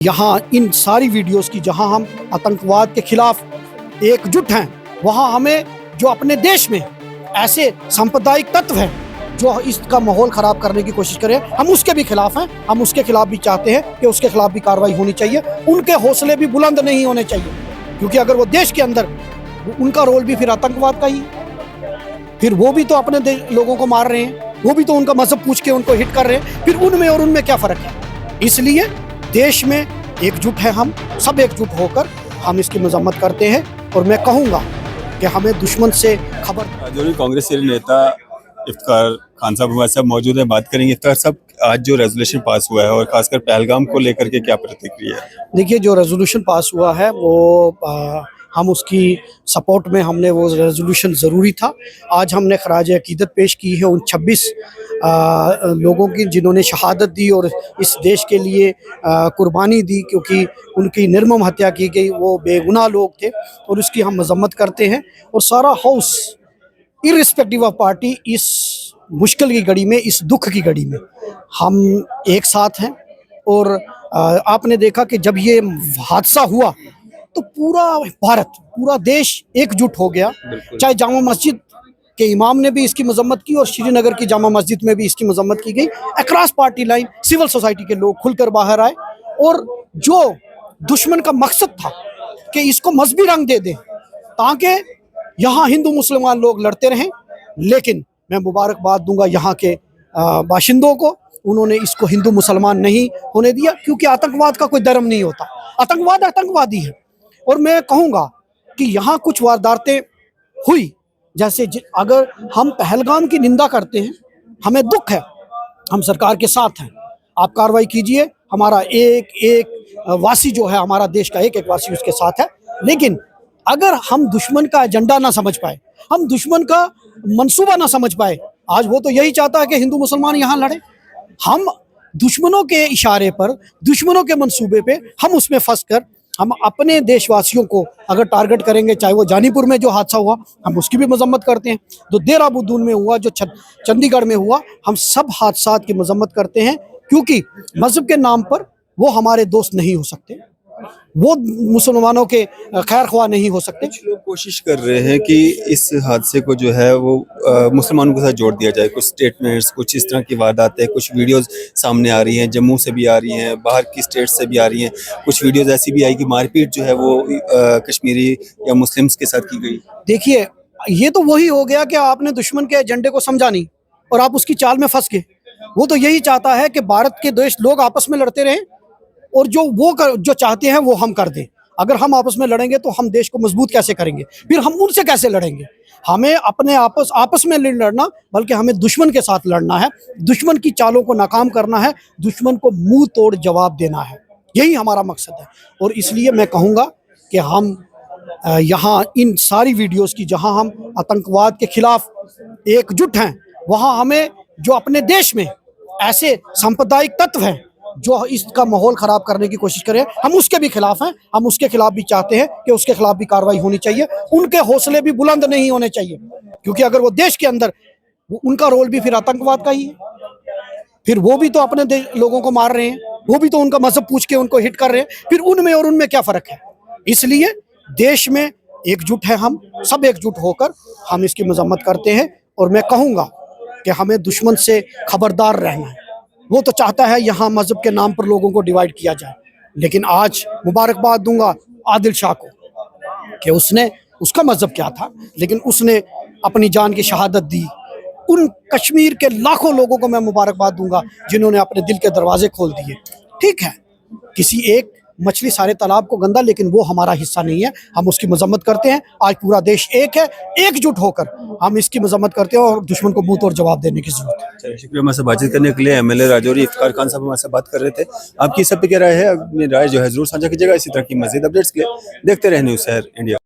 यहाँ इन सारी वीडियोस की जहाँ हम आतंकवाद के खिलाफ एकजुट हैं, वहाँ हमें जो अपने देश में ऐसे सांप्रदायिक तत्व हैं जो इसका माहौल ख़राब करने की कोशिश करें, हम उसके भी खिलाफ हैं। हम उसके खिलाफ भी चाहते हैं कि उसके खिलाफ भी कार्रवाई होनी चाहिए। उनके हौसले भी बुलंद नहीं होने चाहिए, क्योंकि अगर वो देश के अंदर, उनका रोल भी फिर आतंकवाद का ही है। फिर वो भी तो अपने लोगों को मार रहे हैं, वो भी तो उनका मजहब पूछ के उनको हिट कर रहे हैं। फिर उनमें और उनमें क्या फ़र्क है? इसलिए देश में एकजुट है, हम सब एकजुट होकर हम इसकी मजम्मत करते हैं। और मैं कहूँगा कि हमें दुश्मन से खबर। जो कांग्रेस के नेता इफ्तार खान साहब हमारे साथ मौजूद है, बात करेंगे। इफ्तार साहब, आज जो रेजोल्यूशन पास हुआ है और खासकर पहलगाम को लेकर के क्या प्रतिक्रिया है? देखिए, जो रेजोल्यूशन पास हुआ है वो हम उसकी सपोर्ट में, हमने वो रेजोल्यूशन ज़रूरी था। आज हमने खराज अकीदत पेश की है उन 26 लोगों की जिन्होंने शहादत दी और इस देश के लिए कुर्बानी दी, क्योंकि उनकी निर्मम हत्या की गई। वो बेगुनाह लोग थे और उसकी हम मजम्मत करते हैं। और सारा हाउस इर्रिस्पेक्टिव ऑफ पार्टी इस मुश्किल की घड़ी में, इस दुख की घड़ी में हम एक साथ हैं। और आपने देखा कि जब ये हादसा हुआ तो पूरा भारत, पूरा देश एकजुट हो गया। चाहे जामा मस्जिद के इमाम ने भी इसकी मजम्मत की और श्रीनगर की जामा मस्जिद में भी इसकी मजम्मत की गई। Across party line civil society के लोग खुलकर बाहर आए। और जो दुश्मन का मकसद था कि इसको मजहबी रंग दे दें ताकि यहाँ हिंदू मुसलमान लोग लड़ते रहें, लेकिन मैं मुबारकबाद दूंगा यहाँ के बाशिंदों को। उन्होंने इसको हिंदू मुसलमान नहीं होने दिया, क्योंकि आतंकवाद का कोई धर्म नहीं होता। आतंकवाद आतंकवादी है। और मैं कहूँगा कि यहाँ कुछ वारदातें हुई, जैसे अगर हम पहलगाम की निंदा करते हैं, हमें दुख है, हम सरकार के साथ हैं, आप कार्रवाई कीजिए। हमारा एक एक वासी जो है, हमारा देश का एक एक वासी उसके साथ है। लेकिन अगर हम दुश्मन का एजेंडा ना समझ पाए, हम दुश्मन का मंसूबा ना समझ पाए, आज वो तो यही चाहता है कि हिंदू मुसलमान यहाँ लड़े। हम दुश्मनों के इशारे पर, दुश्मनों के मंसूबे पे हम उसमें फंस कर हम अपने देशवासियों को अगर टारगेट करेंगे, चाहे वो जानीपुर में जो हादसा हुआ हम उसकी भी मजम्मत करते हैं, जो देहरादून में हुआ, जो चंडीगढ़ में हुआ, हम सब हादसात की मजम्मत करते हैं। क्योंकि मजहब के नाम पर वो हमारे दोस्त नहीं हो सकते, वो मुसलमानों के खैर ख्वाह नहीं हो सकते। कुछ लोग कोशिश कर रहे हैं कि इस हादसे को जो है वो मुसलमानों के साथ जोड़ दिया जाए। कुछ स्टेटमेंट्स, कुछ इस तरह की वारदातें, कुछ वीडियोस सामने आ रही हैं, जम्मू से भी आ रही हैं, बाहर की स्टेट से भी आ रही हैं। कुछ वीडियोस ऐसी भी आई कि मारपीट जो है वो कश्मीरी या मुस्लिम्स के साथ की गई। देखिए, ये तो वही हो गया कि आपने दुश्मन के एजेंडे को समझा नहीं और आप उसकी चाल में फंस गए। वो तो यही चाहता है कि भारत के देश लोग आपस में लड़ते रहें और जो चाहते हैं वो हम कर दें। अगर हम आपस में लड़ेंगे तो हम देश को मजबूत कैसे करेंगे? फिर हम उनसे कैसे लड़ेंगे? हमें अपने आपस में नहीं लड़ना, बल्कि हमें दुश्मन के साथ लड़ना है। दुश्मन की चालों को नाकाम करना है, दुश्मन को मुंह तोड़ जवाब देना है। यही हमारा मकसद है। और इसलिए मैं कहूँगा कि हम यहाँ इन सारी वीडियोस की जहाँ हम आतंकवाद के खिलाफ एकजुट हैं, वहाँ हमें जो अपने देश में ऐसे सांप्रदायिक तत्व हैं जो इसका माहौल ख़राब करने की कोशिश करें, हम उसके भी खिलाफ हैं। हम उसके खिलाफ भी चाहते हैं कि उसके खिलाफ भी कार्रवाई होनी चाहिए। उनके हौसले भी बुलंद नहीं होने चाहिए, क्योंकि अगर वो देश के अंदर, उनका रोल भी फिर आतंकवाद का ही है। फिर वो भी तो अपने लोगों को मार रहे हैं, वो भी तो उनका मजहब पूछ के उनको हिट कर रहे हैं। फिर उनमें और उनमें क्या फ़र्क है? इसलिए देश में एकजुट है, हम सब एकजुट होकर हम इसकी मजम्मत करते हैं। और मैं कहूँगा कि हमें दुश्मन से खबरदार रहना है। वो तो चाहता है यहाँ मजहब के नाम पर लोगों को डिवाइड किया जाए। लेकिन आज मुबारकबाद दूंगा आदिल शाह को कि उसका मजहब क्या था, लेकिन उसने अपनी जान की शहादत दी। उन कश्मीर के लाखों लोगों को मैं मुबारकबाद दूंगा जिन्होंने अपने दिल के दरवाजे खोल दिए। ठीक है, किसी एक मछली सारे तालाब को गंदा, लेकिन वो हमारा हिस्सा नहीं है। हम उसकी मजम्मत करते हैं। आज पूरा देश एक है, एकजुट होकर हम इसकी मजम्मत करते हैं और दुश्मन को मुंह तोड़ जवाब देने की जरूरत है। शुक्रिया हमारे साथ बातचीत करने के लिए। एमएलए राजौरी इफ्तार खान साहब हमारे साथ बात कर रहे थे। आपकी सब पे क्या राय है? अपनी राय जो है जरूर साझा कीजिएगा। इसी तरह की मज़ीद अपडेट्स के लिए देखते रहें न्यूज़ शहर इंडिया।